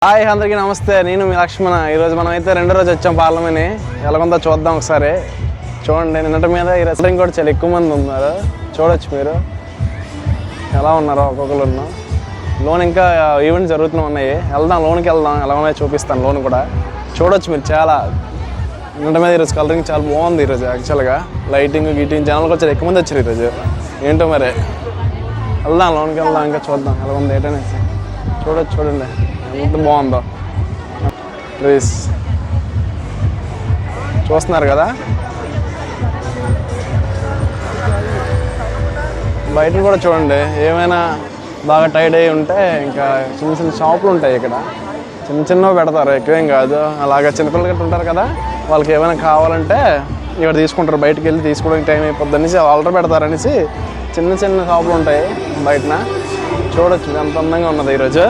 Hi అందరికీ నమస్తే. నేను మీ లక్ష్మణ. ఈరోజు మనం అయితే రెండో రోజు వచ్చాం పార్లమెంట్ని. ఎలాగొందో చూద్దాం ఒకసారి. చూడండి, నిన్నటి మీద ఈ రెస్టారెంట్ కూడా చాలా ఎక్కువ మంది ఉన్నారు. చూడొచ్చు మీరు ఎలా ఉన్నారో ఒక్కొక్కరు ఉన్నాం. లోన్ ఇంకా ఈవెంట్స్ జరుగుతూ ఉన్నాయి. లోన్కి వెళ్దాం, ఎలా ఉన్నాయో చూపిస్తాను. లోన్ కూడా చూడొచ్చు మీరు. చాలా నిన్నటి మీద ఈరోజు కలరింగ్ చాలా బాగుంది. ఈరోజు యాక్చువల్గా లైటింగ్ గీటింగ్ జనాలకు వచ్చారు, ఎక్కువ మంది వచ్చారు ఈరోజు. ఏంటో మరి లోన్కి వెళ్దాం, ఇంకా చూద్దాం ఎలా ఉంది ఏంటనేసి. చూడండి ఎంత బాగుందో. ప్లీజ్ చూస్తున్నారు కదా, బయట కూడా చూడండి. ఏమైనా బాగా టైట్ అయ్యి ఉంటే ఇంకా చిన్న చిన్న షాపులు ఉంటాయి ఇక్కడ. చిన్నవి పెడతారు, ఎక్కువేం కాదు. అలాగే చిన్నపిల్లలు గట్రా ఉంటారు కదా, వాళ్ళకి ఏమైనా కావాలంటే ఇక్కడ తీసుకుంటారు. బయటకు వెళ్ళి తీసుకోవడానికి టైం అయిపోద్ది అనేసి ఆర్డర్ పెడతారనేసి చిన్న షాపులు ఉంటాయి బయటన. చూడొచ్చు ఎంత అందంగా ఉన్నది ఈరోజు.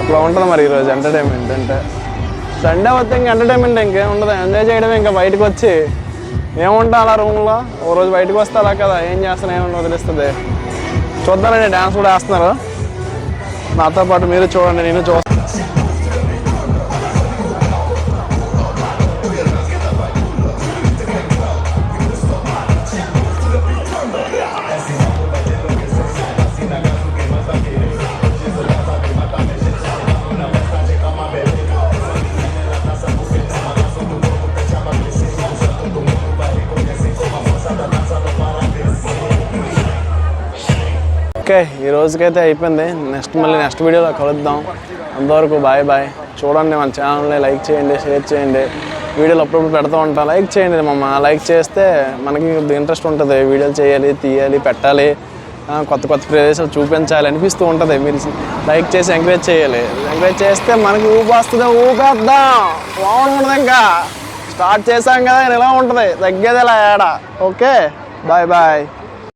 అట్లా ఉంటుంది మరి ఈరోజు ఎంటర్టైన్మెంట్ అంటే. సండే వస్తే ఇంకా ఎంటర్టైన్మెంట్ ఇంకేం ఉండదు, ఎంజాయ్ చేయడమే. ఇంకా బయటకు వచ్చి ఏముంటా అలా రూమ్లో ఓ రోజు బయటకు వస్తే అలా కదా, ఏం చేస్తాను ఏమన్నా వదిలిస్తుంది. చూద్దానండి, డ్యాన్స్ కూడా వేస్తున్నారు నాతో పాటు. మీరు చూడండి, నేను చూస్తాను. ఓకే, ఈ రోజుకైతే అయిపోయింది. నెక్స్ట్ వీడియోలో కలుద్దాం. అంతవరకు బాయ్. చూడండి, మన ఛానల్ని లైక్ చేయండి, షేర్ చేయండి. వీడియోలు అప్పుడప్పుడు పెడుతూ ఉంటాం. లైక్ చేయండి లైక్ చేస్తే మనకి ఇంట్రెస్ట్ ఉంటుంది. వీడియోలు చేయాలి, తీయాలి, పెట్టాలి, కొత్త ప్రదేశాలు చూపించాలి అనిపిస్తూ ఉంటుంది. మీరు లైక్ చేసి ఎంకరేజ్ చేయాలి. ఎంకరేజ్ చేస్తే మనకి వస్తుంది, ఊపేద్దాం. బాగుంటుంది. ఇంకా స్టార్ట్ చేసాం కదా, ఇలా ఉంటుంది, తగ్గేది ఇలా ఏడా. Okay, bye.